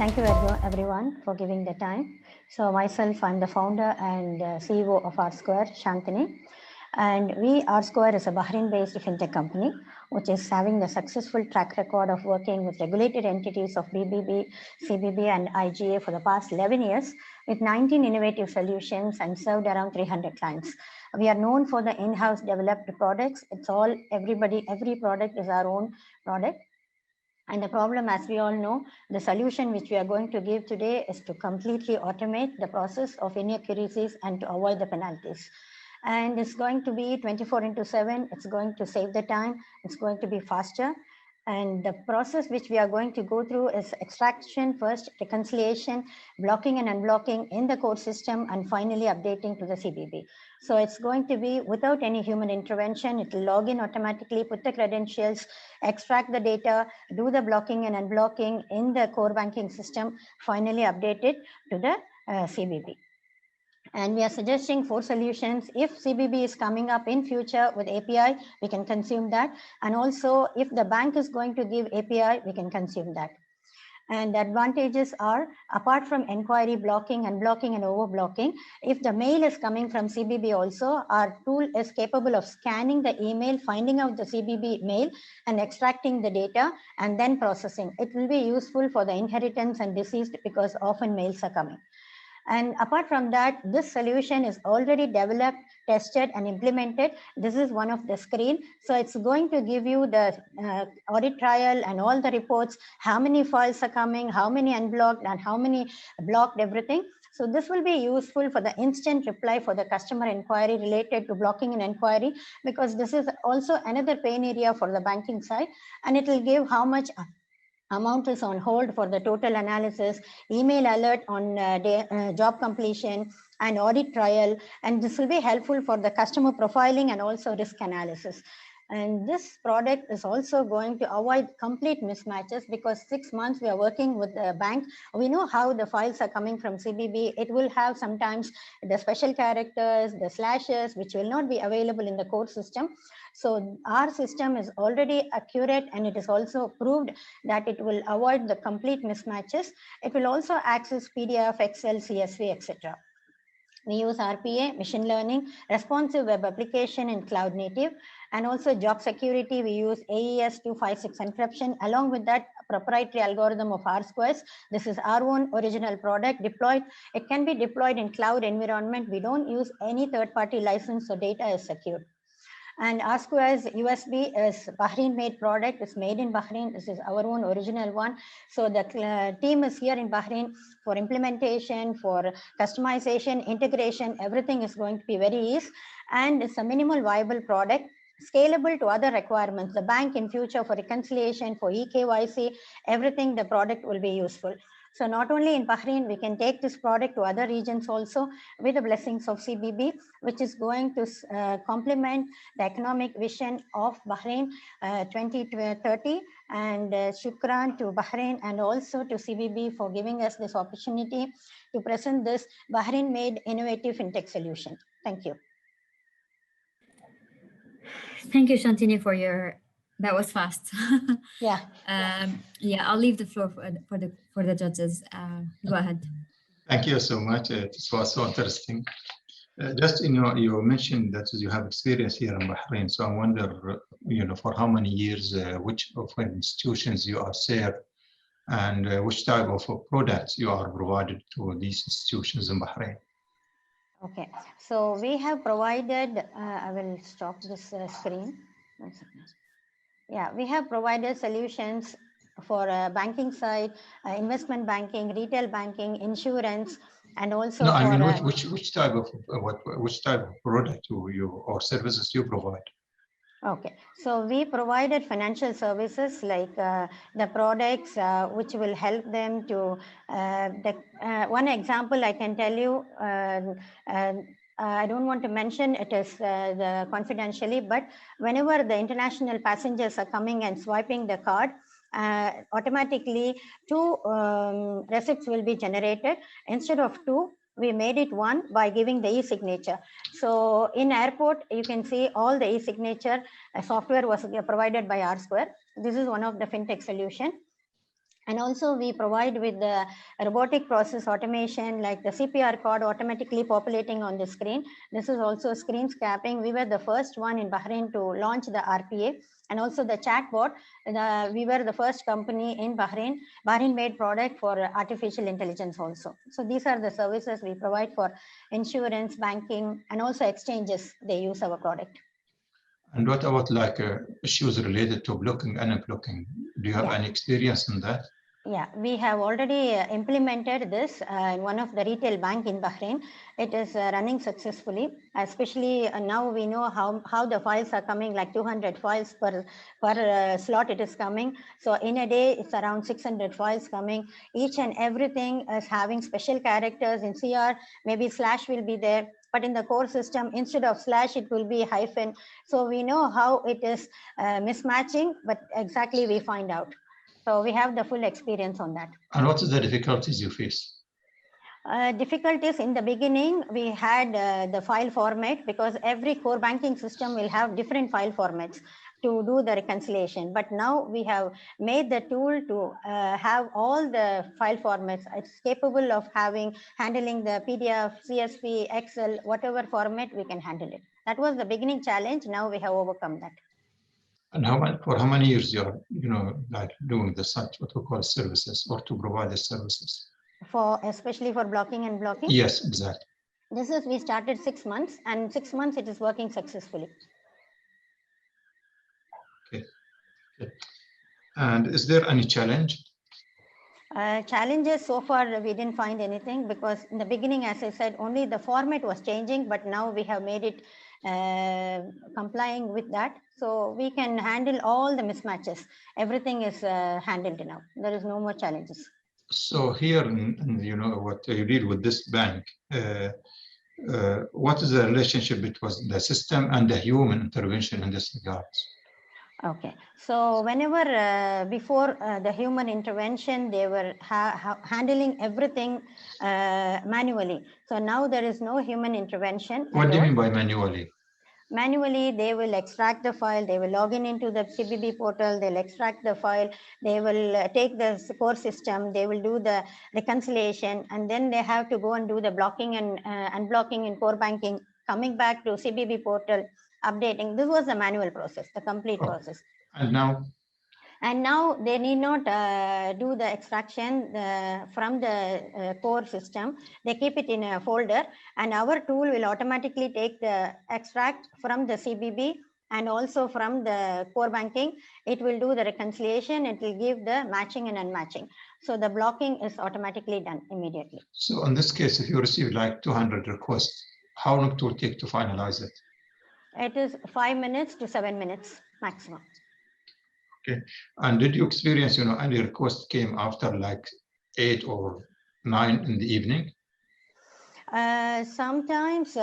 Thank you everyone for giving the time. So myself, I'm the founder and CEO of Rsquare, Shantini. And Rsquare is a Bahrain-based fintech company, which is having the successful track record of working with regulated entities of BBB, CBB, and IGA for the past 11 years, with 19 innovative solutions and served around 300 clients. We are known for the in-house developed products. Every product is our own product. And the problem, as we all know, the solution which we are going to give today is to completely automate the process of inaccuracies and to avoid the penalties. And it's going to be 24/7. It's going to save the time. It's going to be faster. And the process which we are going to go through is extraction first, reconciliation, blocking and unblocking in the core system, and finally updating to the CBB. So it's going to be without any human intervention. It will log in automatically, put the credentials, extract the data, do the blocking and unblocking in the core banking system, finally update it to the CBB. And we are suggesting 4 solutions. If CBB is coming up in future with API, we can consume that. And also, if the bank is going to give API, we can consume that. And the advantages are, apart from inquiry blocking, unblocking, and overblocking, if the mail is coming from CBB also, our tool is capable of scanning the email, finding out the CBB mail, and extracting the data, and then processing. It will be useful for the inheritance and deceased because often mails are coming. And apart from that, this solution is already developed, tested, and implemented. This is one of the screen. So it's going to give you the audit trial and all the reports, how many files are coming, how many unblocked, and how many blocked, everything. So this will be useful for the instant reply for the customer inquiry related to blocking an inquiry, because this is also another pain area for the banking side. And it will give how much amount is on hold for the total analysis, email alert on job completion, and audit trial. And this will be helpful for the customer profiling and also risk analysis. And this product is also going to avoid complete mismatches, because 6 months we are working with the bank. We know how the files are coming from CBB. It will have sometimes the special characters, the slashes, which will not be available in the core system. So our system is already accurate, and it is also proved that it will avoid the complete mismatches. It will also access PDF, Excel, CSV, etc. We use RPA, machine learning, responsive web application, and cloud native. And also job security, we use AES 256 encryption. Along with that, proprietary algorithm of Rsquare's. This is our own original product deployed. It can be deployed in cloud environment. We don't use any third-party license, so data is secure. And Rsquare's USB is Bahrain-made product. It's made in Bahrain. This is our own original one. So the team is here in Bahrain for implementation, for customization, integration. Everything is going to be very easy. And it's a minimal viable product, scalable to other requirements. The bank in future for reconciliation, for eKYC, everything, the product will be useful. So not only in Bahrain, we can take this product to other regions also with the blessings of CBB, which is going to complement the economic vision of Bahrain 2030. And shukran to Bahrain and also to CBB for giving us this opportunity to present this Bahrain-made innovative fintech solution. Thank you. Thank you, Shantini, for your. That was fast. Yeah. Yeah, I'll leave the floor for the judges. Go ahead. Thank you so much. This was so interesting. Just you mentioned that you have experience here in Bahrain. So I wonder, for how many years, which of institutions you are served, and which type of products you are provided to these institutions in Bahrain. Okay, so we have provided, I will stop this screen. Yeah, we have provided solutions for banking side, investment banking, retail banking, insurance, and also no, I mean which type of product or services you provide. Okay, so we provided financial services like the products which will help them to, one example I can tell you, I don't want to mention it is confidentially, but whenever the international passengers are coming and swiping the card, automatically 2 receipts will be generated. Instead of 2, we made it 1 by giving the e-signature. So in airport, you can see all the e-signature software was provided by Rsquare. This is one of the fintech solution. And also we provide with the robotic process automation, like the CPR code automatically populating on the screen. This is also screen scrapping. We were the first one in Bahrain to launch the RPA, and also the chatbot. We were the first company in Bahrain-made product for artificial intelligence also. So these are the services we provide for insurance, banking, and also exchanges. They use our product. And what about like issues related to blocking and unblocking? Do you have any experience in that? Yeah, we have already implemented this in one of the retail bank in Bahrain. It is running successfully, especially now we know how the files are coming, like 200 files per slot it is coming. So in a day, it's around 600 files coming. Each and everything is having special characters. In CR, maybe slash will be there, but in the core system, instead of slash, it will be hyphen. So we know how it is mismatching, but exactly we find out. So we have the full experience on that. And what is the difficulties you face? Difficulties in the beginning, we had the file format, because every core banking system will have different file formats to do the reconciliation. But now we have made the tool to have all the file formats. It's capable of handling the PDF, CSV, Excel, whatever format we can handle it. That was the beginning challenge. Now we have overcome that. And for how many years you are, like doing the such what we call services, or to provide the services? Especially for blocking and blocking? Yes, exactly. We started 6 months, and 6 months it is working successfully. Okay. And is there any challenge? Challenges so far we didn't find anything, because in the beginning, as I said, only the format was changing, but now we have made it complying with that. So we can handle all the mismatches. Everything is handled now. There is no more challenges. So here, what you did with this bank, what is the relationship between the system and the human intervention in this regard? Okay, so whenever before the human intervention, they were handling everything manually. So now there is no human intervention. What do you mean by manually? Manually, they will extract the file, they will log in into the CBB portal, they'll extract the file, they will take the core system, they will do the reconciliation, and then they have to go and do the blocking and unblocking in core banking, coming back to CBB portal, updating. This was the manual process, the complete process. And now? And now they need not do the extraction from the core system. They keep it in a folder, and our tool will automatically take the extract from the CBB and also from the core banking. It will do the reconciliation. It will give the matching and unmatching. So the blocking is automatically done immediately. So in this case, if you receive like 200 requests, how long it will take to finalize it? It is 5 minutes to 7 minutes maximum. Okay, and did you experience, any request came after like 8 or 9 in the evening? Sometimes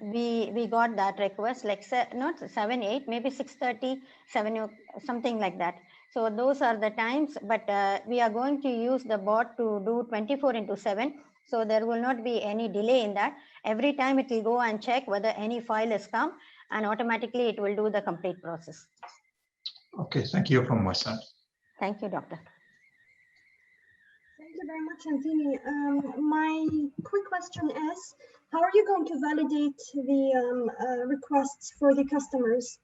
we got that request, like not 7, 8, maybe 6:30, 7, something like that. So those are the times, but we are going to use the bot to do 24/7. So there will not be any delay in that. Every time it will go and check whether any file has come, and automatically it will do the complete process. Okay, thank you from my side. Thank you, doctor. Thank you very much, Antini. My quick question is, how are you going to validate the requests for the customers?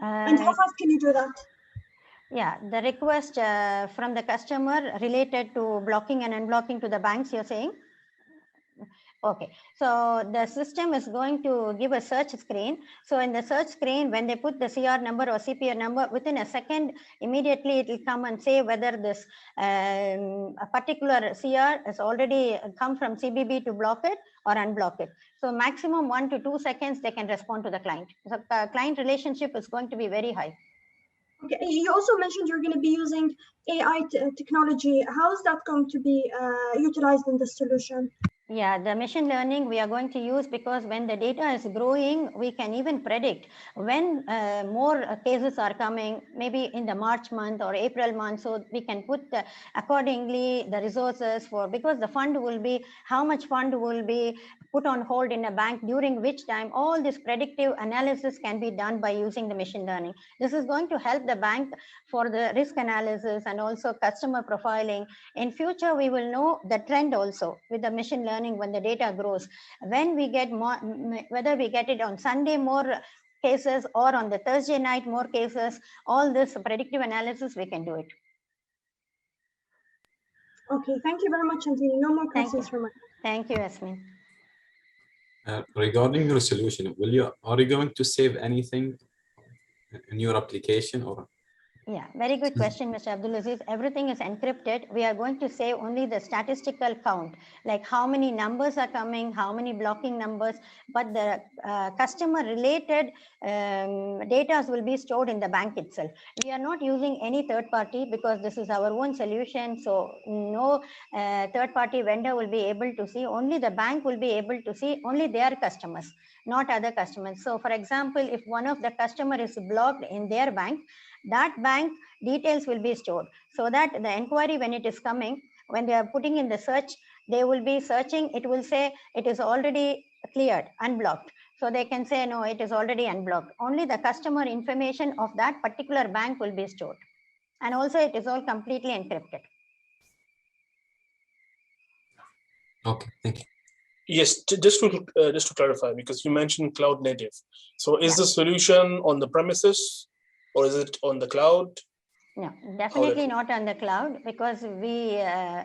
And how fast can you do that? Yeah, the request from the customer related to blocking and unblocking to the banks, you're saying? Okay, so the system is going to give a search screen. So in the search screen, when they put the CR number or CPR number, within a second, immediately it will come and say whether this a particular CR has already come from CBB to block it or unblock it. So maximum 1 to 2 seconds, they can respond to the client. So the client relationship is going to be very high. Okay, you also mentioned you're going to be using AI technology. How is that going to be utilized in this solution? Yeah, the machine learning we are going to use, because when the data is growing, we can even predict when more cases are coming, maybe in the March month or April month. So we can put accordingly the resources for, because the fund will be, how much fund will be put on hold in a bank during which time. All this predictive analysis can be done by using the machine learning. This is going to help the bank for the risk analysis and also customer profiling. In future, we will know the trend also with the machine learning when the data grows. When we get more, whether we get it on Sunday more cases or on the Thursday night more cases, all this predictive analysis, we can do it. Okay, thank you very much, Shantini. No more questions from us. Thank you, Yasmin. Regarding your solution, are you going to save anything in your application or? Yeah, very good question, Mr. Abdulaziz. Everything is encrypted. We are going to save only the statistical count, like how many numbers are coming, how many blocking numbers, but the customer related data will be stored in the bank itself. We are not using any third party because this is our own solution. So no third party vendor will be able to see, only the bank will be able to see only their customers, not other customers. So for example, if one of the customer is blocked in their bank, that bank details will be stored, so that the inquiry, when it is coming, when they are putting in the search, they will be searching, it will say it is already cleared, unblocked. So they can say, no, it is already unblocked. Only the customer information of that particular bank will be stored. And also it is all completely encrypted. Okay, thank you. Yes, just to clarify, because you mentioned cloud native. So is the solution on the premises or is it on the cloud? No, definitely not on the cloud, because we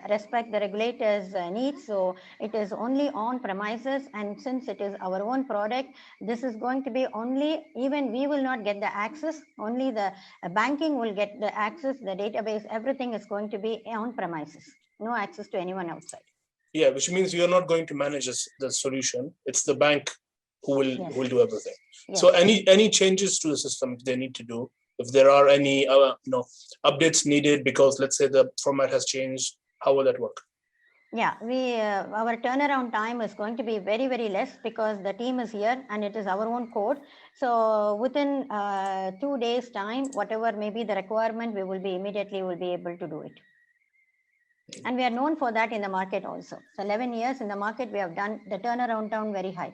respect the regulators' needs. So it is only on premises, and since it is our own product, this is going to be only, even we will not get the access, only the banking will get the access, the database, everything is going to be on premises, no access to anyone outside. Yeah, which means you're not going to manage the solution. It's the bank who will do everything. Yes. So any changes to the system they need to do, if there are any updates needed because let's say the format has changed, how will that work? Yeah, our turnaround time is going to be very, very less because the team is here and it is our own code. So within 2 days time, whatever may be the requirement, we will be immediately able to do it. And we are known for that in the market also. So 11 years in the market, we have done the turnaround time very high.